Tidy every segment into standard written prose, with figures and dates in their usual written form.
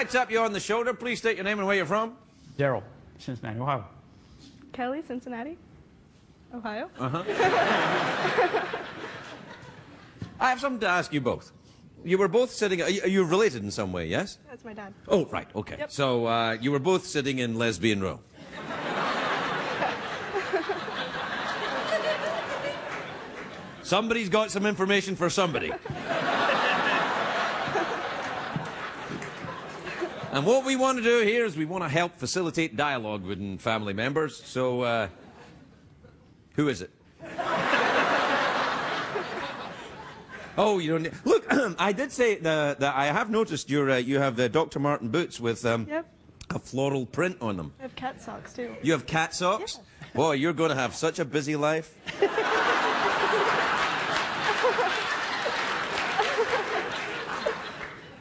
I tap you on the shoulder, please state your name and where you're from. Daryl, Cincinnati, Ohio. Kelly, Cincinnati, Ohio. I have something to ask you both. You were both sitting... Are you related in some way, yes? That's my dad. Oh, right, okay. Yep. So, you were both sitting in lesbian row. Somebody's got some information for somebody. And what we want to do here is we want to help facilitate dialogue within family members. So, who is it? Oh, you don't... Look, I did say that I have noticed you have Dr. Martin boots with Yep. a floral print on them. I have cat socks too. You have cat socks? Yeah. Boy, you're going to have such a busy life.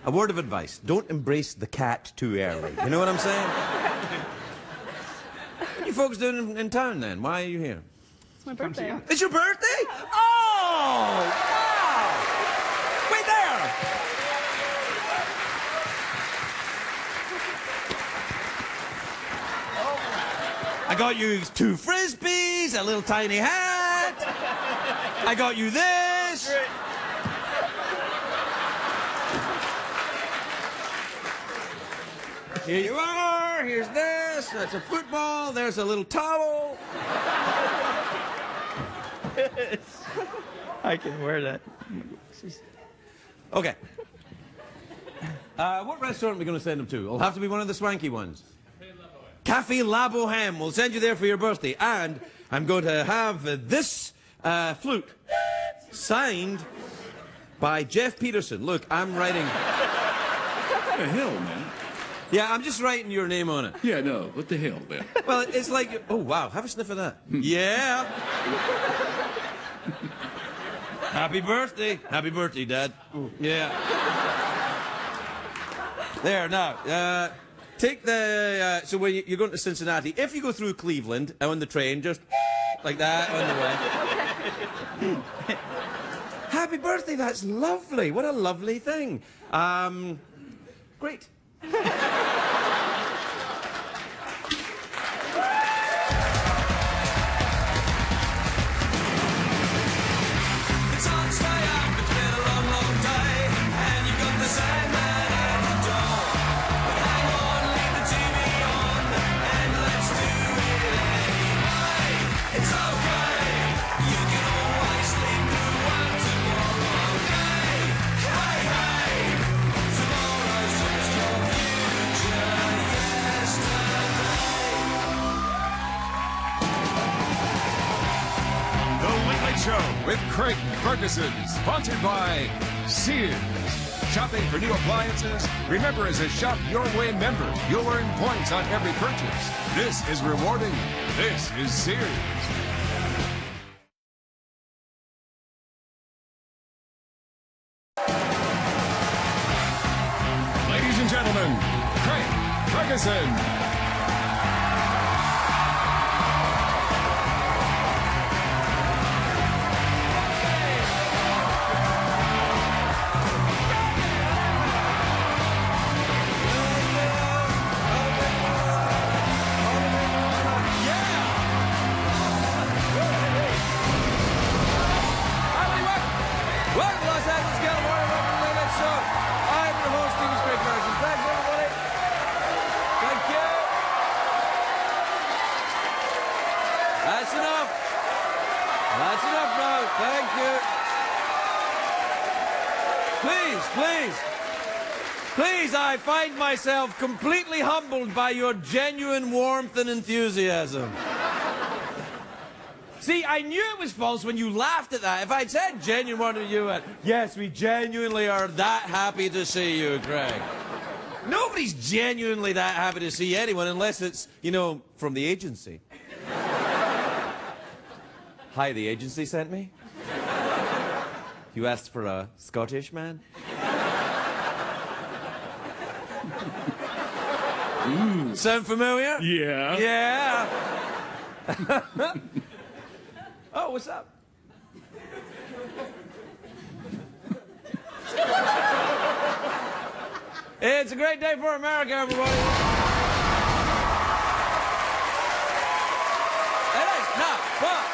A word of advice, don't embrace the cat too early. You know what I'm saying? What are you folks doing in town then? Why are you here? It's my birthday. It's your birthday? Oh, wow! Wait there! I got you 2 Frisbees, a little tiny hat. I got you this. Here you are, here's this, that's a football, there's a little towel. I can wear that. Okay. What restaurant are we going to send them to? It'll have to be one of the swanky ones. Café La Bohème. We'll send you there for your birthday. And I'm going to have this flute signed by Jeff Peterson. Look, I'm writing... What the hell, man? Yeah, I'm just writing your name on it. Yeah, no, what the hell, man? Well, it's like... Oh, wow, have a sniff of that. Yeah. Happy birthday. Happy birthday, Dad. Yeah. There, now, take the... so when you're going to Cincinnati, if you go through Cleveland on the train, just like that on the way. Happy birthday, that's lovely. What a lovely thing. Great. Show with Craig Ferguson, sponsored by Sears. Shopping for new appliances? Remember, as a Shop Your Way member, you'll earn points on every purchase. This is rewarding. This is Sears. Ladies and gentlemen, Craig Ferguson. That's enough. That's enough now. Thank you. Please, please. Please, I find myself completely humbled by your genuine warmth and enthusiasm. See, I knew it was false when you laughed at that. If I'd said genuine warmth, you went, yes, we genuinely are that happy to see you, Craig. Nobody's genuinely that happy to see anyone unless it's, you know, from the agency. Hi, the agency sent me. You asked for a Scottish man? Sound familiar? Yeah. Yeah. Oh, what's up? It's a great day for America, everybody. It is. Now, but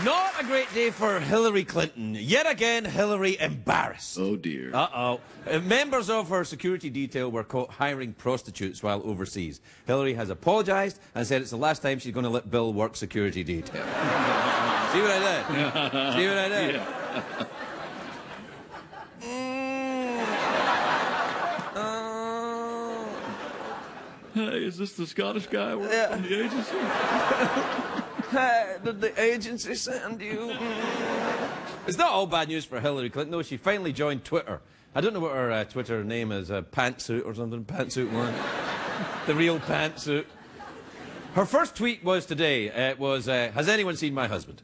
not a great day for Hillary Clinton. Yet again, Hillary embarrassed. Oh, dear. Uh-oh. Members of her security detail were caught hiring prostitutes while overseas. Hillary has apologized and said it's the last time she's going to let Bill work security detail. See what I did? See what I did? Yeah. Hey, is this the Scottish guy working from the agency? Did the agency send you? It's not all bad news for Hillary Clinton, though. She finally joined Twitter. I don't know what her Twitter name is, Pantsuit or something, Pantsuit One. The real Pantsuit. Her first tweet was today. It was, has anyone seen my husband?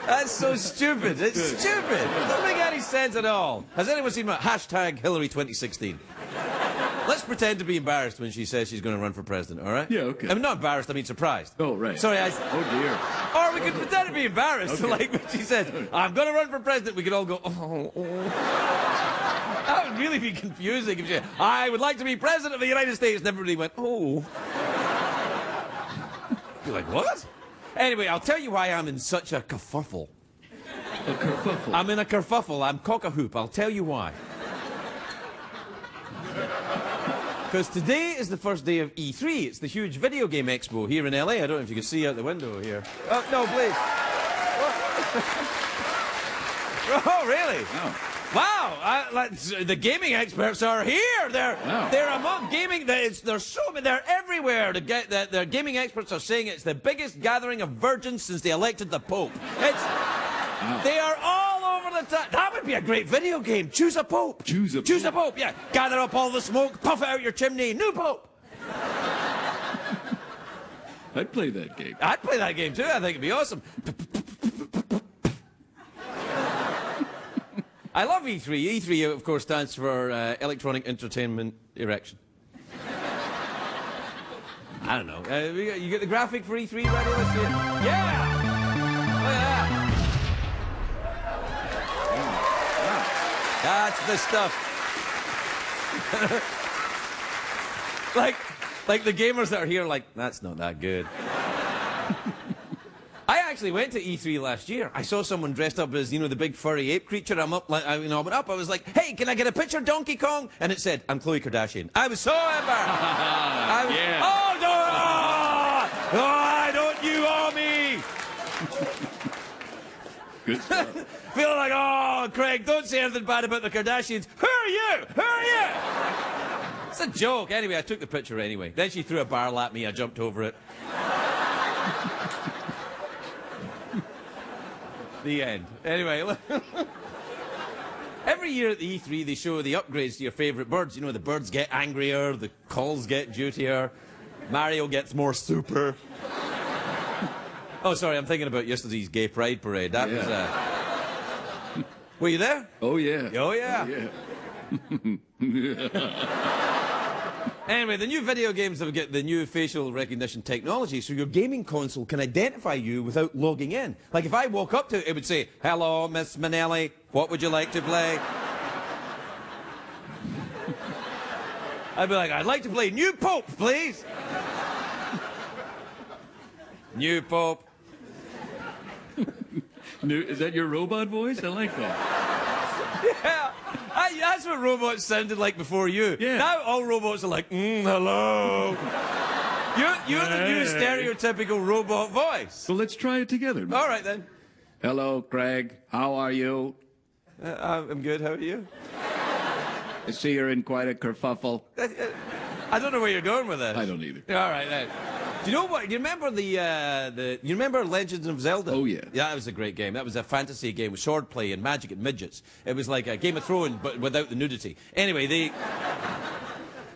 That's so stupid. It's stupid. It doesn't make any sense at all. Has anyone seen my hashtag Hillary 2016? Let's pretend to be embarrassed when she says she's going to run for president, all right? Yeah, okay. I'm not embarrassed, I mean surprised. Oh, right. Sorry, Oh, dear. Or we could pretend to be embarrassed. Okay. Like when she says, I'm going to run for president, we could all go, oh. That would really be confusing if she said, I would like to be president of the United States. And everybody went, oh. You're like, what? Anyway, I'll tell you why I'm in such a kerfuffle. A kerfuffle. I'm in a kerfuffle. I'm cock-a-hoop. I'll tell you why. Because today is the first day of E3. It's the huge video game expo here in LA. I don't know if you can see out the window here. Oh, no, please. Oh, really? Wow. Wow, the gaming experts are here. Wow. They're among gaming. They're so many. They're everywhere. The gaming experts are saying it's the biggest gathering of virgins since they elected the Pope. They are all over the time. That would be a great video game. Choose a Pope. Choose a Pope. Choose a Pope. Yeah. Gather up all the smoke. Puff it out your chimney. New Pope. I'd play that game. I'd play that game too. I think it'd be awesome. I love E3. E3, of course, stands for Electronic Entertainment Erection. I don't know. You get the graphic for E3 ready? Let's see it. Yeah! Look at that. That's the stuff. like the gamers that are here, like, that's not that good. I actually went to E3 last year. I saw someone dressed up as, the big furry ape creature. I went up. I was like, hey, can I get a picture of Donkey Kong? And it said, I'm Khloe Kardashian. I was so embarrassed. Yeah. Oh, no! Oh, don't you owe me! Good stuff. Feeling like, oh, Craig, don't say anything bad about the Kardashians. Who are you? Who are you? It's a joke. Anyway, I took the picture anyway. Then she threw a barrel at me. I jumped over it. The end. Anyway, look. Every year at the E3, they show the upgrades to your favourite birds. The birds get angrier, the calls get jutier, Mario gets more super. Oh, sorry, I'm thinking about yesterday's gay pride parade. That was, Were you there? Oh, yeah. Oh, yeah. Oh, yeah. Anyway, the new video games have got the new facial recognition technology, so your gaming console can identify you without logging in. Like, if I walk up to it, it would say, hello, Miss Manelli, what would you like to play? I'd be like, I'd like to play New Pope, please. New Pope. Is that your robot voice? I like that. Yeah. That's what robots sounded like before you. Yeah. Now all robots are like, hello. You're the new stereotypical robot voice. Well, let's try it together. All right, then. Hello, Craig. How are you? I'm good. How are you? I see you're in quite a kerfuffle. I don't know where you're going with this. I don't either. All right, then. Do you know what? You remember you remember Legends of Zelda? Oh, yeah. Yeah, that was a great game. That was a fantasy game with swordplay and magic and midgets. It was like a Game of Thrones, but without the nudity. Anyway,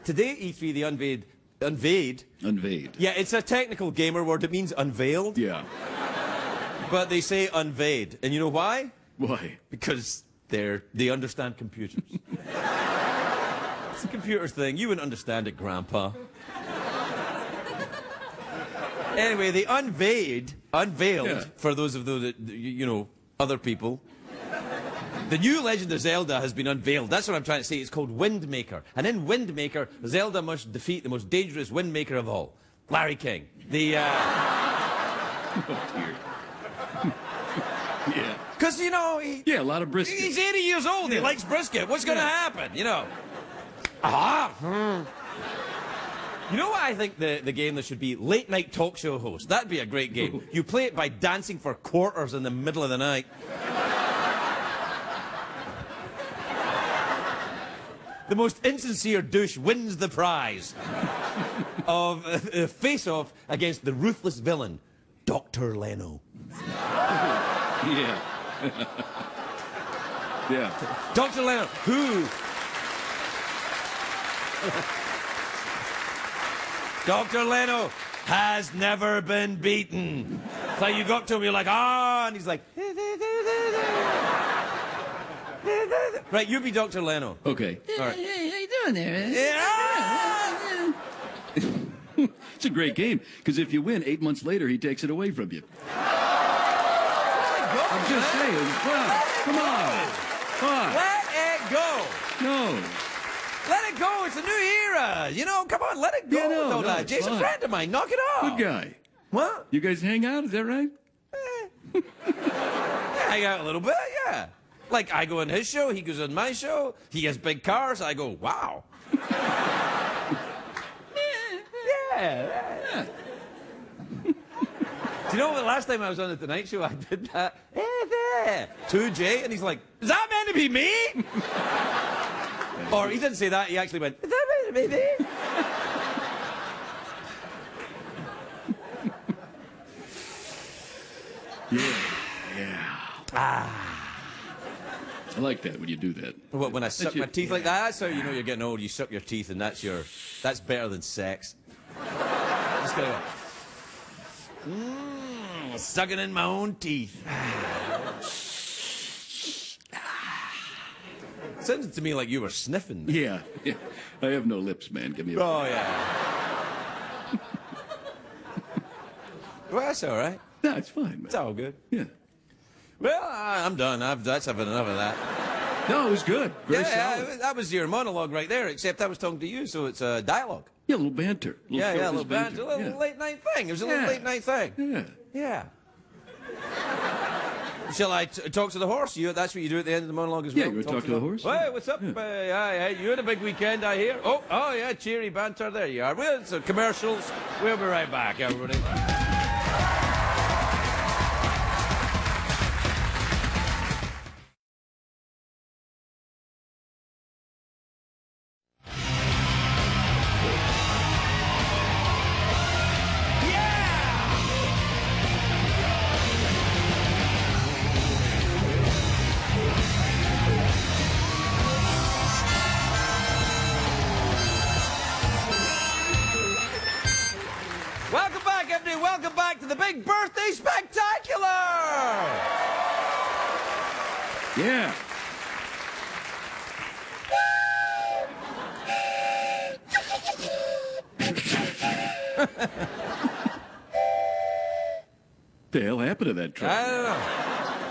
today E3 they unveiled. Yeah, it's a technical gamer word. It means unveiled. Yeah. But they say unveiled, and you know why? Why? Because they understand computers. It's a computer thing. You wouldn't understand it, Grandpa. Anyway, they unveiled, Yeah. for those of those that, other people. The new Legend of Zelda has been unveiled. That's what I'm trying to say. It's called Windmaker. And in Windmaker, Zelda must defeat the most dangerous Windmaker of all, Larry King. The, Oh, dear. Yeah. Because, he... Yeah, a lot of brisket. He's 80 years old. He likes brisket. What's going to happen? Aha. You know what I think the game that should be? Late night talk show host. That'd be a great game. You play it by dancing for quarters in the middle of the night. The most insincere douche wins the prize of a face-off against the ruthless villain, Dr. Leno. Yeah. Yeah. Dr. Leno, who... Dr. Leno has never been beaten. So you got to him, you're like, and he's like... Right, you be Dr. Leno. Okay. All right. Hey, how you doing there? Yeah! It's a great game, because if you win, 8 months later, he takes it away from you. I'm just saying. Come on. Let it go. No. Let it go. It's a new era. Come on, let it go. Yeah, no, with all that. it's Jason's a fine. friend of mine. Knock it off. Good guy. What? You guys hang out, is that right? Yeah, hang out a little bit, yeah. Like, I go on his show, he goes on my show. He has big cars. I go, wow. Yeah. Do you know the last time I was on the Tonight Show, I did that? Hey there, to Jay, and he's like, is that meant to be me? Or he didn't say that, he actually went, is that meant to be me? Yeah. I like that when you do that. What, when I suck my teeth like yeah. that? That's how you know you're getting old. You suck your teeth, and that's better than sex. Just gotta go, sucking in my own teeth. Sounded to me like you were sniffing. Yeah. I have no lips, man. Give me a... Oh, yeah. Well, that's all right. No, it's fine, man. It's all good. Yeah. Well, I'm done. That's having enough of that. No, it was good. Very solid. Yeah, that was your monologue right there, except I was talking to you, so it's a dialogue. Yeah, a little banter. A little banter. A little late night thing. It was a little late night thing. Yeah. Yeah. Shall I talk to the horse? That's what you do at the end of the monologue as well? Yeah, you want to talk to the horse? Hey, what's up? Yeah. You had a big weekend, I hear. Oh, yeah, cheery banter. There you are. Well, it's commercials. We'll be right back, everybody. Welcome back, everybody. Welcome back to the Big Birthday Spectacular! Yeah. The hell happened to that truck? I don't know.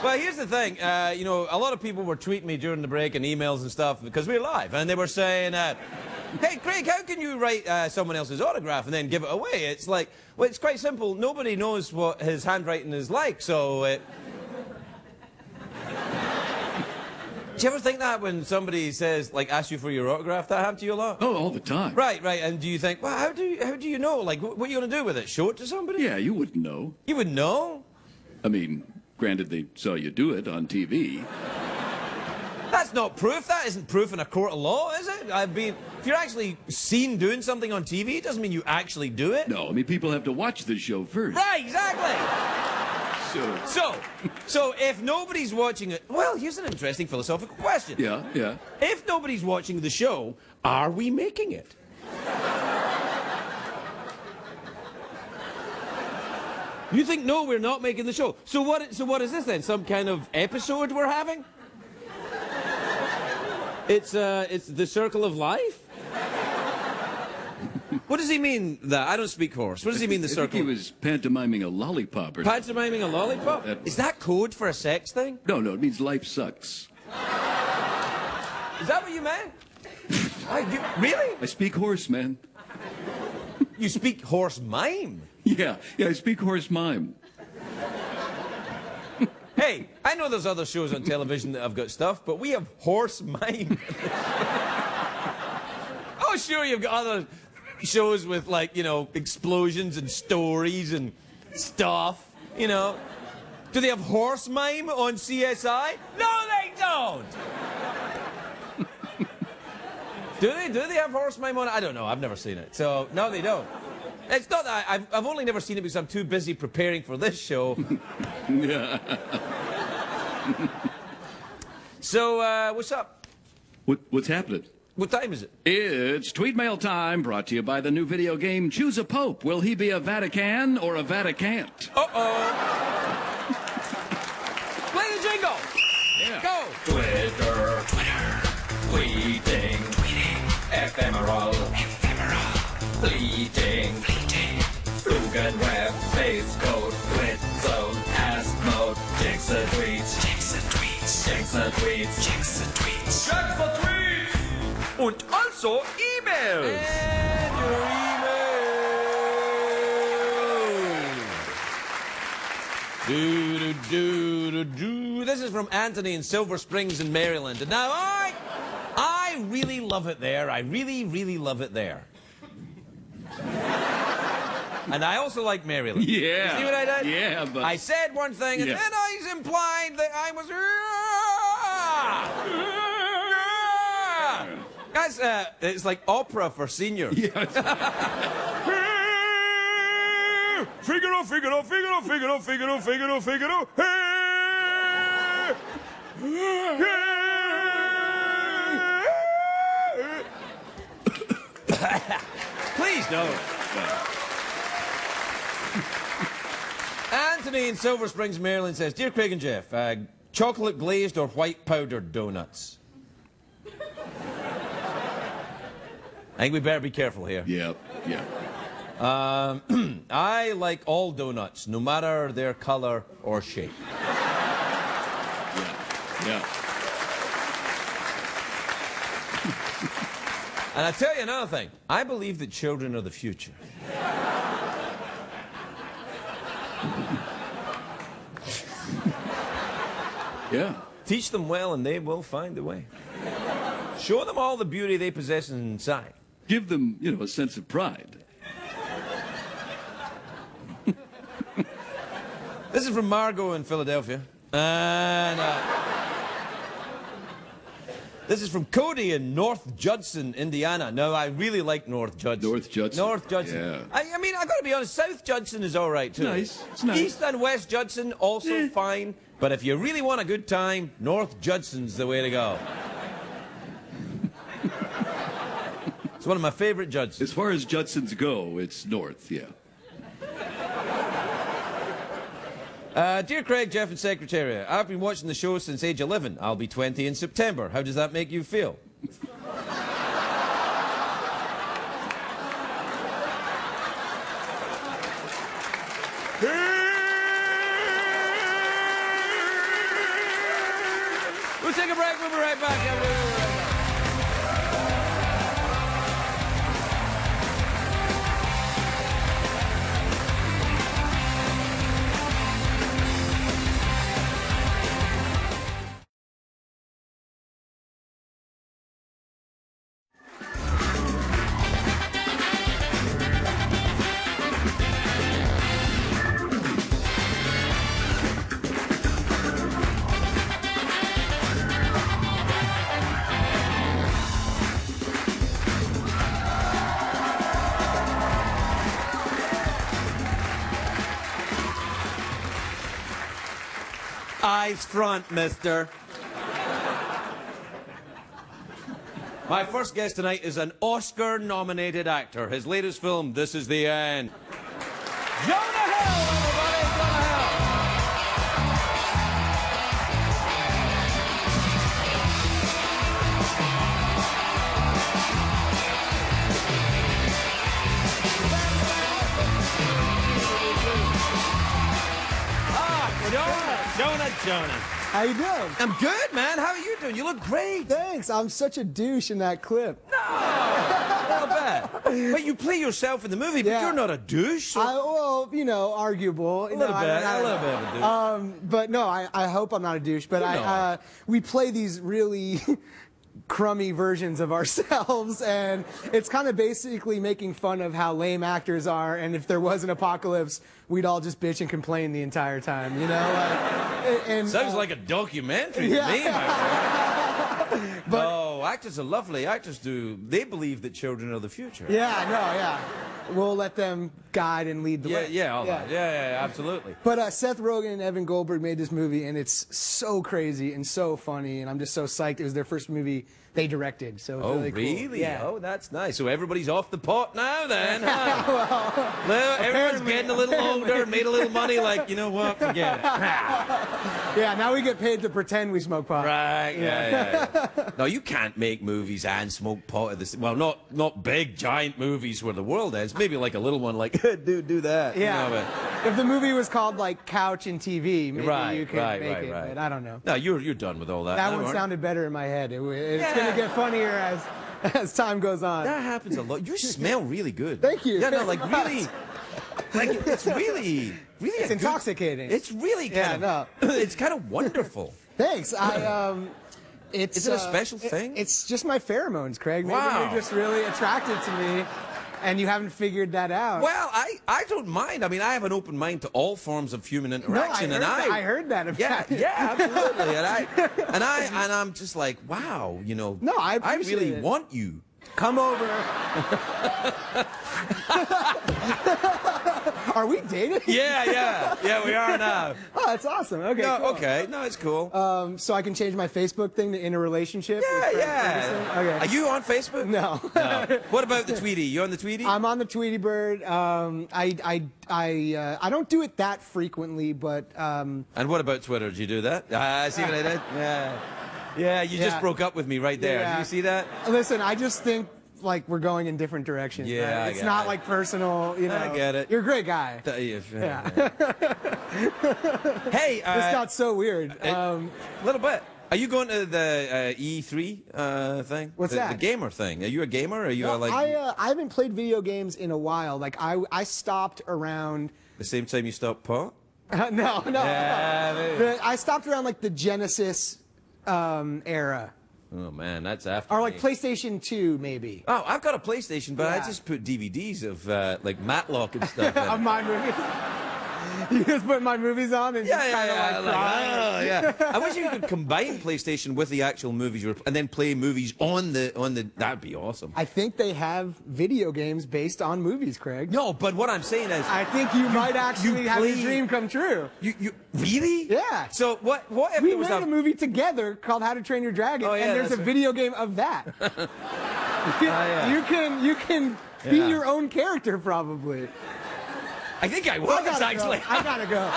Well, here's the thing. A lot of people were tweeting me during the break and emails and stuff because we were live, and they were saying, hey, Craig, how can you write someone else's autograph and then give it away? It's like, well, it's quite simple. Nobody knows what his handwriting is like, so... Do you ever think that when somebody says, like, asks you for your autograph? That happened to you a lot? Oh, all the time. Right. And do you think, well, how do you know? Like, what are you going to do with it? Show it to somebody? Yeah, you wouldn't know. You would know? I mean, granted, they saw you do it on TV. That's not proof. That isn't proof in a court of law, is it? I mean, if you're actually seen doing something on TV, it doesn't mean you actually do it. No, I mean, people have to watch the show first. Right, exactly. So if nobody's watching it, well, here's an interesting philosophical question. Yeah. If nobody's watching the show, are we making it? You think, no, we're not making the show. So what is this then? Some kind of episode we're having? It's the circle of life? What does he mean, that? I don't speak horse. What does he mean, the I think circle? he was pantomiming a lollipop or something. Pantomiming a lollipop? Is that code for a sex thing? No, it means life sucks. Is that what you meant? Really? I speak horse, man. You speak horse mime? Yeah, I speak horse mime. Hey, I know there's other shows on television that have got stuff, but we have horse mime. Oh, sure, you've got other shows with, like, you know, explosions and stories and stuff, you know. Do they have horse mime on CSI? No, they don't! Do they have horse mime on it? I don't know. I've never seen it. So, no, they don't. It's not that. I've only never seen it because I'm too busy preparing for this show. Yeah. So, what's up? What's happening? What time is it? It's Tweet Mail time, brought to you by the new video game Choose a Pope. Will he be a Vatican or a Vaticant? Uh-oh. Play the jingle. Yeah. Go. Twitter, tweeting, ephemeral, fleeting, Flugenweb, face code, twit zone, ask mode, Jigsaw tweets, Und also emails. And your emails. This is from Anthony in Silver Springs in Maryland. And now I really love it there. I really, really love it there. And I also like Maryland. Yeah. You see what I did? Yeah, but... I said one thing, and Yeah. then I implied that I was... Guys, it's like opera for seniors. Yes. Figaro, Figaro, Figaro, Figaro, Figaro, Figaro, Figaro. Please don't. Anthony in Silver Springs, Maryland says, Dear Craig and Jeff, chocolate glazed or white powdered donuts? I think we better be careful here. Yeah. I like all donuts, no matter their color or shape. Yeah. And I tell you another thing. I believe that children are the future. Yeah. Teach them well and they will find a way. Show them all the beauty they possess inside. Give them, a sense of pride. This is from Margot in Philadelphia. And this is from Cody in North Judson, Indiana. Now, I really like North Judson. North Judson? North Judson. Yeah. I mean, I've got to be honest, South Judson is all right, too. Nice. It's nice. East and West Judson, also fine. But if you really want a good time, North Judson's the way to go. It's one of my favorite Judsons. As far as Judsons go, it's north, yeah. Dear Craig, Jeff, and Secretariat, I've been watching the show since age 11. I'll be 20 in September. How does that make you feel? We'll take a break. We'll be right back. Eyes front, mister. My first guest tonight is an Oscar-nominated actor. His latest film, This Is the End. Jonah Hill, everybody! Jonah Hill! Jonah. How you doing? I'm good, man. How are you doing? You look great. Thanks. I'm such a douche in that clip. Not bad. But you play yourself in the movie, but Yeah. you're not a douche. So Well, you know, arguable. a little bit of a douche. But no, I hope I'm not a douche. But we play these really crummy versions of ourselves, and it's kind of basically making fun of how lame actors are, and if there was an apocalypse, we'd all just bitch and complain the entire time, you know? Sounds like a documentary to me, my friend. But- No, actors are lovely. Actors they believe that children are the future. Yeah. We'll let them guide and lead the way. Yeah, yeah, absolutely. But Seth Rogen and Evan Goldberg made this movie, and it's so crazy and so funny, and I'm just so psyched. It was their first movie they directed, so it's Oh, really cool. really? Yeah. Oh, that's nice. So everybody's off the pot now, then, huh? Well, everyone's getting a little older, made a little money, like, you know what, forget it. Yeah, now we get paid to pretend we smoke pot. Right, yeah. No, you can't make movies and smoke pot at the well, not big, giant movies where the world ends. Maybe like a little one, like, do that. Yeah. You know, If the movie was called, like, Couch and TV, maybe Right, you could right, make right, it, right. but I don't know. no, you're done with all that. That now, one aren't you? sounded better in my head. It's going to get funnier as time goes on. That happens a lot. You smell really good. Thank you. Yeah, no, like really, like it's really It's a intoxicating. It's really kind of. It's kind of wonderful. Thanks. It's Is it a special thing? It's just my pheromones, Craig. Maybe Wow. you're just really attracted to me, and you haven't figured that out. Well, I don't mind. I mean, I have an open mind to all forms of human interaction, I heard that. Yeah, yeah, absolutely. And I'm just like, wow, you know. No, I appreciate really it. want you. Come over. Are we dating? Yeah, we are now. Oh, that's awesome. Okay. No, cool. okay, no, it's cool. So I can change my Facebook thing to in a relationship. with Ferguson? yeah. Okay. Are you on Facebook? No. No. What about the Tweety? You on the Tweety? I'm on the Tweety Bird. I don't do it that frequently, but And what about Twitter? Did you do that? See what I did? Yeah. Yeah, you just Yeah. broke up with me right there. Yeah. Did you see that? listen, I just think like we're going in different directions. Yeah, right? I It's get not it. like personal. You know, I get it. You're a great guy. Yeah. Hey, This got so weird. a little bit. Are you going to the E3 thing? What's the, that? The gamer thing. Are you a gamer? Or are you Well, like I haven't played video games in a while. Like I stopped around. the same time you stopped pot? No. Yeah, I stopped around like the Genesis era, Oh man, that's after. or like me. PlayStation 2 maybe. Oh, I've got a PlayStation, but I Yeah. just put DVDs of like Matlock and stuff. in Of it. my movies. You just put my movies on and just kind of like cry. oh, yeah. I wish you could combine PlayStation with the actual movies, and then play movies on the. That'd be awesome. I think they have video games based on movies, Craig. No, but what I'm saying is, I think you might actually have your play- dream come true. you really? Yeah. So what if We it was made a movie together called How to Train Your Dragon, Oh, yeah, and there's a that's right. video game of that. yeah. You can be Yeah. your own character probably. I think I was I gotta actually. Go. I gotta go.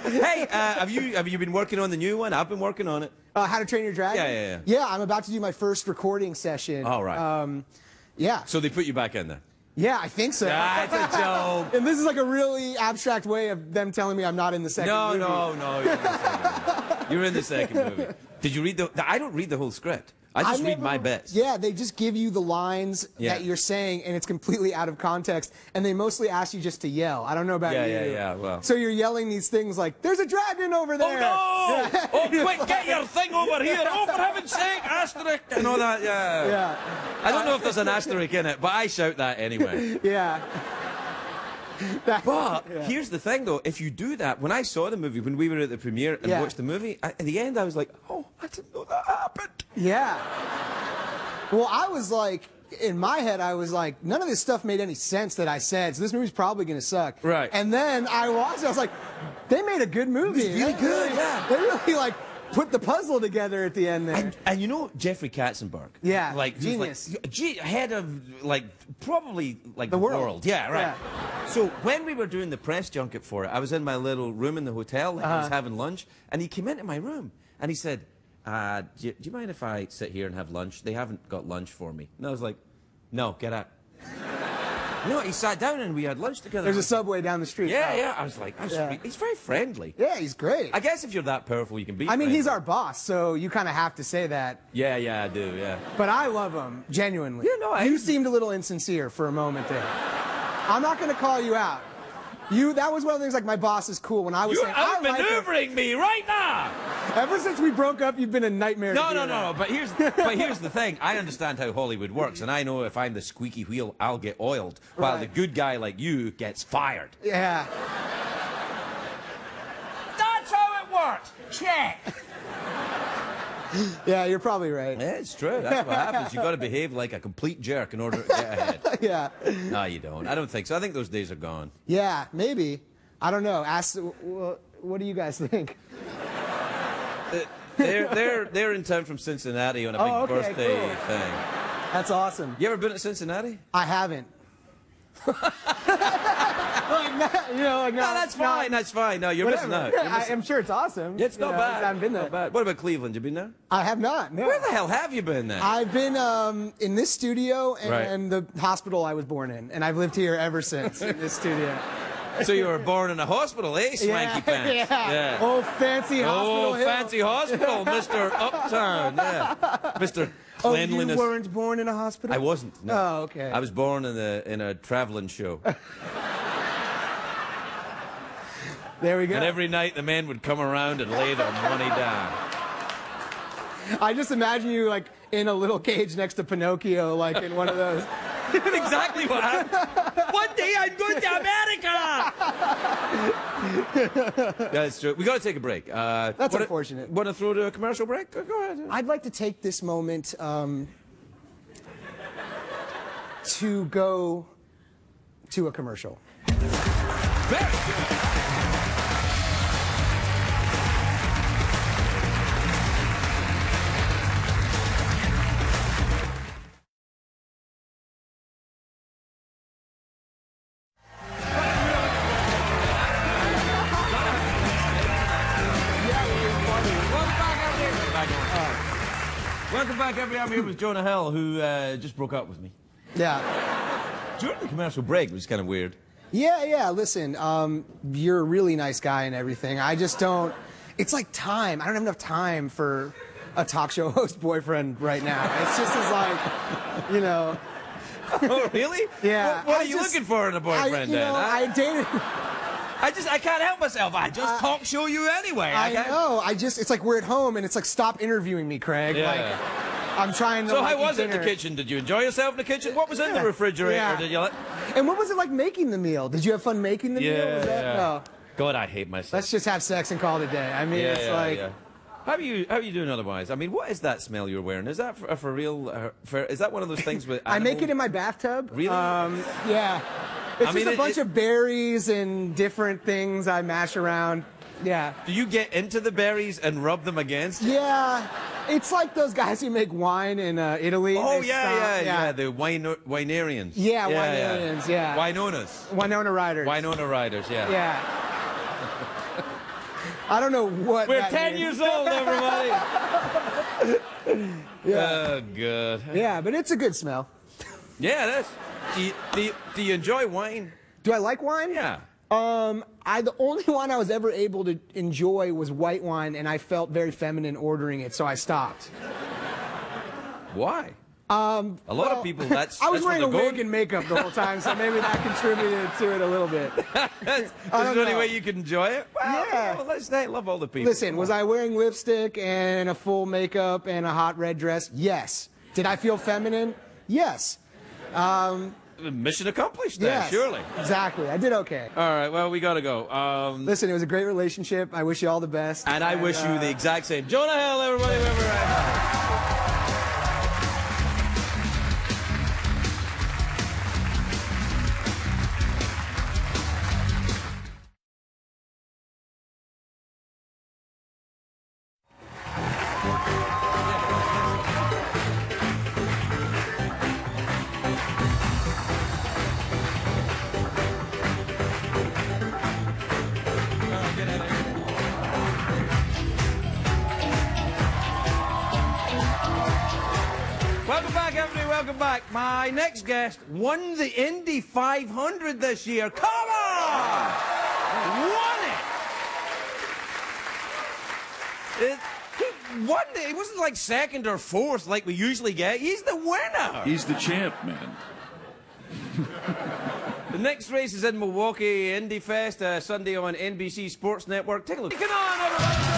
Hey, have you been working on the new one? I've been working on it. How to Train Your Dragon? Yeah. Yeah, I'm about to do my first recording session. All right. Yeah. So they put you back in there. Yeah, I think so. That's a joke. And this is like a really abstract way of them telling me I'm not in the second movie. No. You're in the second movie. Did you read I don't read the whole script. I just read my bits. Yeah, they just give you the lines Yeah. that you're saying, and it's completely out of context. And they mostly ask you just to yell. I don't know about you. Yeah. Well. So you're yelling these things like, "There's a dragon over there!" Oh no! Oh, quick, get your thing over here! Oh, for heaven's sake, asterisk and all that. Yeah. Yeah. I don't know if there's an asterisk in it, but I shout that anyway. Yeah. But here's the thing, though. If you do that, when I saw the movie, when we were at the premiere and Yeah. watched the movie, at the end I was like, oh, I didn't know that happened. Yeah. Well, I was like, in my head, I was like, none of this stuff made any sense that I said, so this movie's probably going to suck. Right. And then I watched it, I was like, they made a good movie. It was really good, yeah. They really, like, put the puzzle together at the end there. And you know Jeffrey Katzenberg? Yeah, like who's genius. Head of like probably like The world. Yeah, right. Yeah. So when we were doing the press junket for it, I was in my little room in the hotel and I was having lunch, and he came into my room and he said, do you mind if I sit here and have lunch? They haven't got lunch for me. And I was like, no, get out. You know what? He sat down and we had lunch together. There's a Subway down the street. Yeah, Oh. yeah. I was like, he's very friendly. Yeah, he's great. I guess if you're that powerful, you can be I mean, he's friendly. our boss, so you kind of have to say that. Yeah, I do, yeah. But I love him, genuinely. Yeah, no, You seemed a little insincere for a moment there. I'm not going to call you out. That was one of the things, like, my boss is cool. When I was You're saying, I like him. outmaneuvering me right now! Ever since we broke up, you've been a nightmare to do that. No. But here's the thing. I understand how Hollywood works, and I know if I'm the squeaky wheel, I'll get oiled, while the good guy like you gets fired. Yeah. That's how it works. Check. Yeah, you're probably right. Yeah, it's true. That's what happens. You got to behave like a complete jerk in order to get ahead. Yeah. No, you don't. I don't think so. I think those days are gone. Yeah, maybe. I don't know. What do you guys think? They're in town from Cincinnati on a big birthday cool. thing. That's awesome. You ever been to Cincinnati? I haven't. No, that's fine. That's fine. No, you're missing out. I'm sure it's awesome. It's not bad. I haven't been there. Not bad. What about Cleveland? You been there? I have not. No. Where the hell have you been then? I've been in this studio and Right. the hospital I was born in, and I've lived here ever since in this studio. So you were born in a hospital, eh, swanky pants? Yeah. Oh, fancy hospital. Oh, hill. fancy hospital, Mr. Uptown. Yeah, Mr. Oh, Cleanliness. you weren't born in a hospital? I wasn't. No. Oh, okay. I was born in a traveling show. There we go. And every night the men would come around and lay their money down. I just imagine you like in a little cage next to Pinocchio, like in one of those. Exactly what happened. One day I'm going to America. That's true. We got to take a break. That's unfortunate. Want to throw to a commercial break? Go ahead. I'd like to take this moment to go to a commercial. Very good. Welcome back, everybody. I'm here with Jonah Hill, who just broke up with me. Yeah. During the commercial break, which is kind of weird. Yeah. Listen, you're a really nice guy and everything. I just don't. It's like time. I don't have enough time for a talk show host boyfriend right now. It's just as like, you know. Oh, really? Yeah. What are you looking for in a boyfriend then? Huh? I dated. I can't help myself. I just talk show you anyway. I know. It's like we're at home and it's like, stop interviewing me, Craig. Yeah. Like, I'm trying to. So like, how was eat it in the dinner. kitchen? Did you enjoy yourself in the kitchen? What was in the refrigerator? Yeah. Did you And what was it like making the meal? Did you have fun making the meal? Was that? No. God, I hate myself. Let's just have sex and call it a day. I mean, it's like. Yeah. How are you doing otherwise? I mean, what is that smell you're wearing? Is that for real? Is that one of those things with I make it in my bathtub. Really? Yeah. It's I mean, just a bunch of berries and different things I mash around. Yeah. Do you get into the berries and rub them against? Yeah. It's like those guys who make wine in Italy. Oh, They yeah. stop- The winarians. Yeah, winarians, yeah. Winonas. Winona Riders. Winona riders, yeah. Yeah. I don't know what. We're that 10 means. years old, everybody. Oh, good. Yeah, but it's a good smell. Yeah, it is. Do you enjoy wine? Do I like wine? Yeah. The only wine I was ever able to enjoy was white wine, and I felt very feminine ordering it, so I stopped. Why? A lot of people, that's I was that's wearing a what they're wig and makeup the whole time, so maybe that contributed to it a little bit. That's don't the only know. way you can enjoy it? Well, Yeah. Well, I love all the people. Listen, was I wearing lipstick and a full makeup and a hot red dress? Yes. Did I feel feminine? Yes. Mission accomplished then, Yes. surely. Exactly. I did okay. All right, well, we got to go. Listen, it was a great relationship. I wish you all the best. And I wish you the exact same. Jonah Hill, everybody, wherever we're at. welcome back. My next guest won the Indy 500 this year. Come on! Won it! He won it. He wasn't like second or fourth like we usually get. He's the winner. He's the champ, man. The next race is in Milwaukee, Indy Fest, Sunday on NBC Sports Network. Take a look. Kanaan, everybody!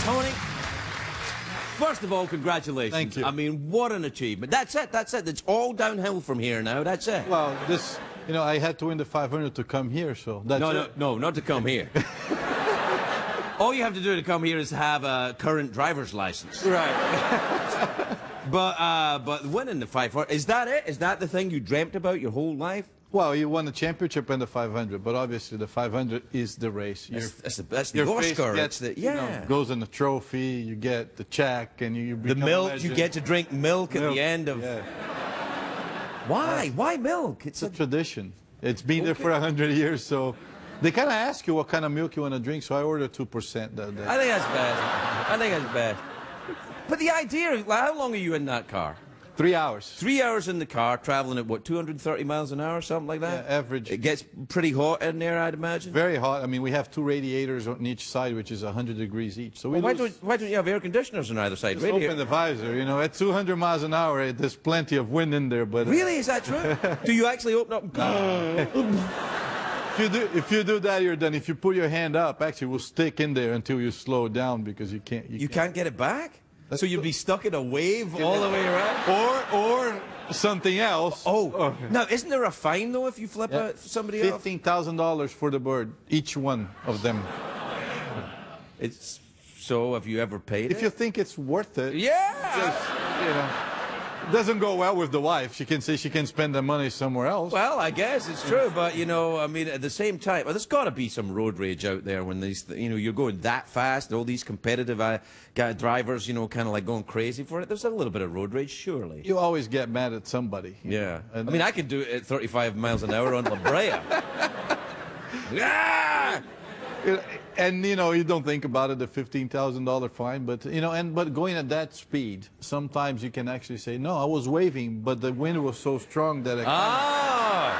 Tony, first of all, congratulations. Thank you. I mean, what an achievement. That's it. It's all downhill from here now. That's it. Well, this, I had to win the 500 to come here, so that's it. No, not to come here. All you have to do to come here is have a current driver's license. Right. But winning the 500, is that it? Is that the thing you dreamt about your whole life? Well, you won the championship and the 500, but obviously the 500 is the race. That's the Your face Oscar. gets, goes in the trophy, you get the check, and you become the milk. a legend. You get to drink milk at the end of. Yeah. Why? Why milk? It's a tradition. It's been there for 100 years, so they kind of ask you what kind of milk you want to drink. So I ordered 2% that day. I think that's bad. But the idea, how long are you in that car? 3 hours. 3 hours in the car, traveling at what, 230 miles an hour, something like that? Yeah, average. It gets pretty hot in there, I'd imagine. Very hot. I mean, we have 2 radiators on each side, which is 100 degrees each. So why don't you have air conditioners on either side? just open the visor. At 200 miles an hour, there's plenty of wind in there. But really, is that true? Do you actually open up? If you do that, you're done. If you put your hand up, actually, it will stick in there until you slow down because you can't. You can't get it back. So you'd be stuck in a wave all the way around? Or something else. Oh. Now, isn't there a fine, though, if you flip somebody off? $15,000 for the bird, each one of them. So have you ever paid If you think it's worth it. Yeah! Just, it doesn't go well with the wife. She can say she can spend the money somewhere else. Well, I guess it's true, but, I mean, at the same time, there's got to be some road rage out there when these, you're going that fast, all these competitive drivers, kind of like going crazy for it. There's a little bit of road rage, surely. You always get mad at somebody. Yeah. I mean, I can do it at 35 miles an hour on La Brea. Yeah! And you don't think about it, the $15,000 fine, but but going at that speed, sometimes you can actually say, no, I was waving, but the wind was so strong that I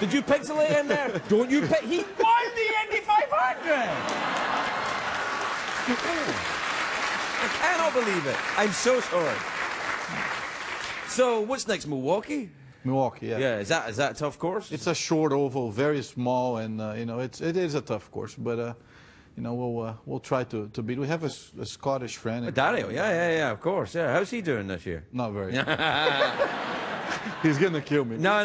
Did you pixelate in there? Don't you he won the Indy 500! I cannot believe it. I'm so sorry. So what's next, Milwaukee? Milwaukee, yeah. Yeah, is that a tough course? It's a short oval, very small, and it is a tough course. But we'll try to beat. We have a Scottish friend. Dario, yeah, of course, yeah. How's he doing this year? Not very. He's gonna kill me. No.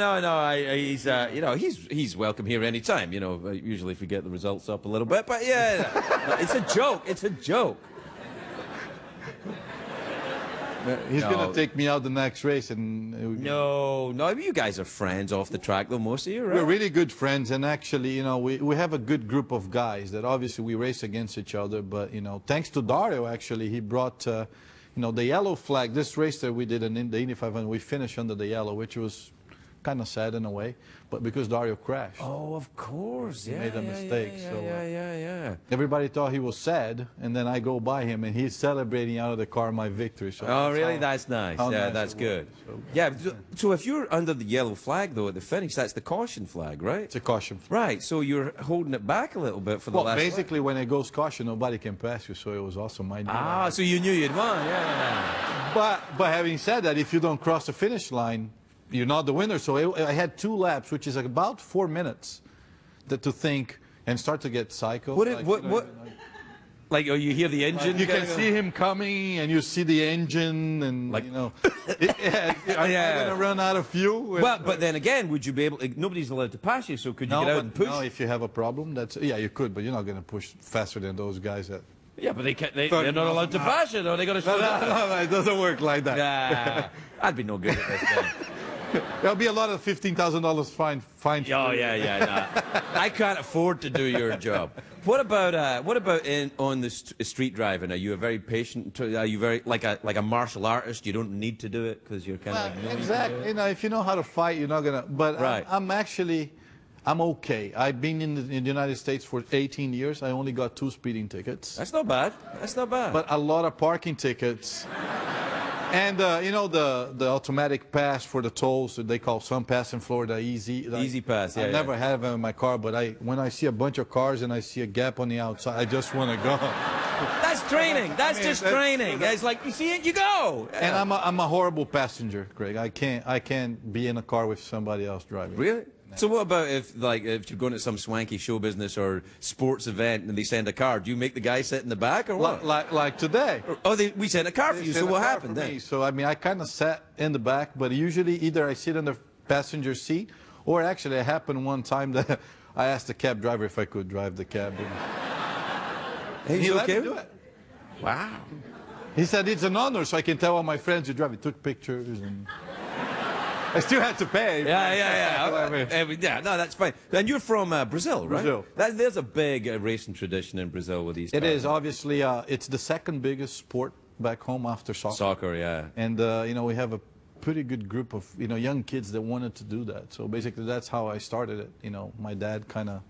He's welcome here anytime. Usually if we get the results up a little bit, but yeah, it's a joke. It's a joke. He's going to take me out the next race. And No, you guys are friends off the track, though, most of you, right? We're really good friends, and actually, we have a good group of guys that obviously we race against each other, but, thanks to Dario, actually, he brought, the yellow flag. This race that we did in the Indy 500, we finished under the yellow, which was kind of sad in a way, but because Dario crashed. Oh, of course, yeah. He made a mistake. Yeah. Everybody thought he was sad, and then I go by him, and he's celebrating out of the car my victory. So really? That's nice. Yeah, nice that's good. Yeah, so if you're under the yellow flag, though, at the finish, that's the caution flag, right? It's a caution flag. Right, so you're holding it back a little bit for the last basically, when it goes caution, nobody can pass you, so it was awesome. So you knew you'd won, yeah. But having said that, if you don't cross the finish line, you're not the winner. So I had 2 laps, which is about 4 minutes to think and start to get psycho. Like, you hear the engine? You can see him coming, and you see the engine, and, like, I'm going to run out of fuel. But then again, would you be able, nobody's allowed to pass you, so could you get out and push? No, if you have a problem, you could, but you're not going to push faster than those guys. Yeah, but they're not allowed to pass you, though. They got to slow down. No, it doesn't work like that. I'd be no good at this game. There'll be a lot of $15,000 fine. Oh yeah. No. I can't afford to do your job. What about on the street driving? Are you a very patient? Are you very like a martial artist? You don't need to do it because you're kind of like Exactly. You know, if you know how to fight, you're not gonna. But Right. I'm okay. I've been in the United States for 18 years. I only got 2 speeding tickets. That's not bad. That's not bad. But a lot of parking tickets. And you know the automatic pass for the tolls that they call some pass in Florida easy. Easy pass. Yeah. I never have them in my car, but when I see a bunch of cars and I see a gap on the outside, I just want to go. That's training. That's just training. It's like you see it, you go. And I'm a horrible passenger, Craig. I can't be in a car with somebody else driving. Really? So what about if you're going to some swanky show business or sports event and they send a car? Do you make the guy sit in the back or what? Like today. Oh, we sent a car for you. So what happened then? So I mean, I kind of sat in the back, but usually either I sit in the passenger seat, or actually it happened one time that I asked the cab driver if I could drive the cab. Hey, he let okay? me do it. Wow. He said it's an honor, so I can tell all my friends you drive. He took pictures and. I still had to pay. Yeah, no, that's fine. And you're from Brazil, right? Brazil. There's a big racing tradition in Brazil with these cars. It is, obviously. It's the second biggest sport back home after soccer. Soccer, yeah. And, you know, we have a pretty good group of, you know, young kids that wanted to do that. So basically that's how I started it. You know, my dad kind of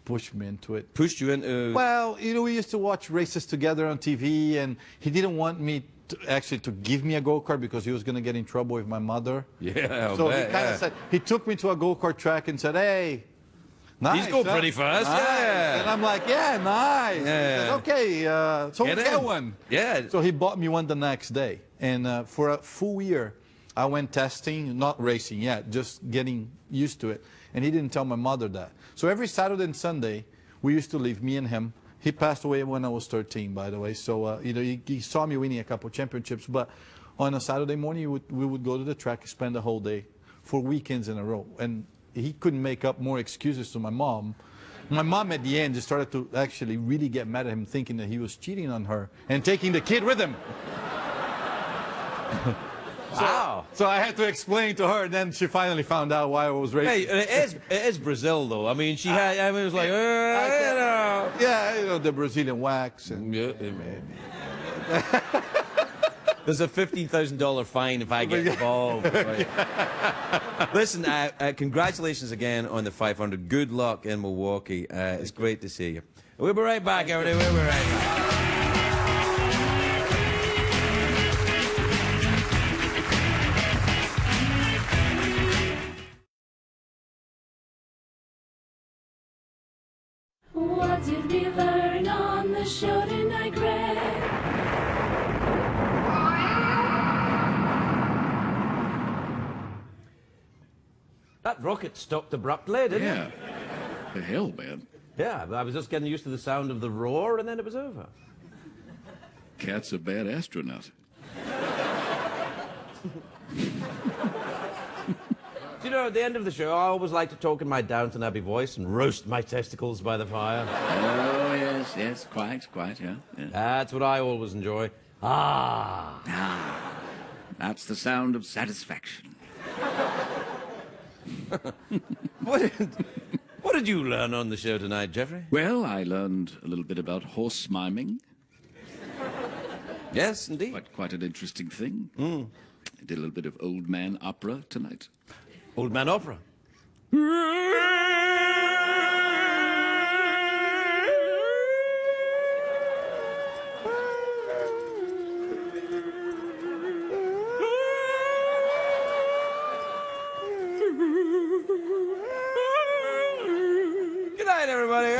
pushed me into it. Pushed you into... Well, you know, we used to watch races together on TV, and he didn't want me to give me a go-kart because he was going to get in trouble with my mother. Yeah, so he kind of said, he took me to a go-kart track and said, hey, nice. These go pretty fast, nice. yeah. And I'm like, yeah, nice. Yeah. He said, okay, so we'll get one. Yeah. So he bought me one the next day. And for a full year, I went testing, not racing yet, just getting used to it. And he didn't tell my mother that. So every Saturday and Sunday, we used to leave, me and him. He passed away when I was 13, by the way. So, you know, he saw me winning a couple championships. But on a Saturday morning, we would go to the track, spend the whole day for weekends in a row. And he couldn't make up more excuses to my mom. My mom, at the end, just started to actually really get mad at him, thinking that he was cheating on her and taking the kid with him. Wow. So I had to explain to her, and then she finally found out why I was racing. Hey, it is Brazil, though. I mean, she had, I mean, it was like, you know. Yeah, you know, the Brazilian wax. And, There's a $15,000 fine if I get involved. Right. Listen, congratulations again on the 500. Good luck in Milwaukee. It's great to see you. We'll be right back, everybody. We'll be right back. What did we learn on the show tonight, Greg? That rocket stopped abruptly, didn't it? Yeah. The hell, man. Yeah, I was just getting used to the sound of the roar, and then it was over. Cat's a bad astronaut. You know, at the end of the show, I always like to talk in my Downton Abbey voice and roast my testicles by the fire. Oh, yes, quite, yeah. That's what I always enjoy. That's the sound of satisfaction. What did you learn on the show tonight, Jeffrey? Well, I learned a little bit about horse miming. Yes, indeed. Quite an interesting thing. I did a little bit of old man opera tonight. Old man opera. Good night, everybody.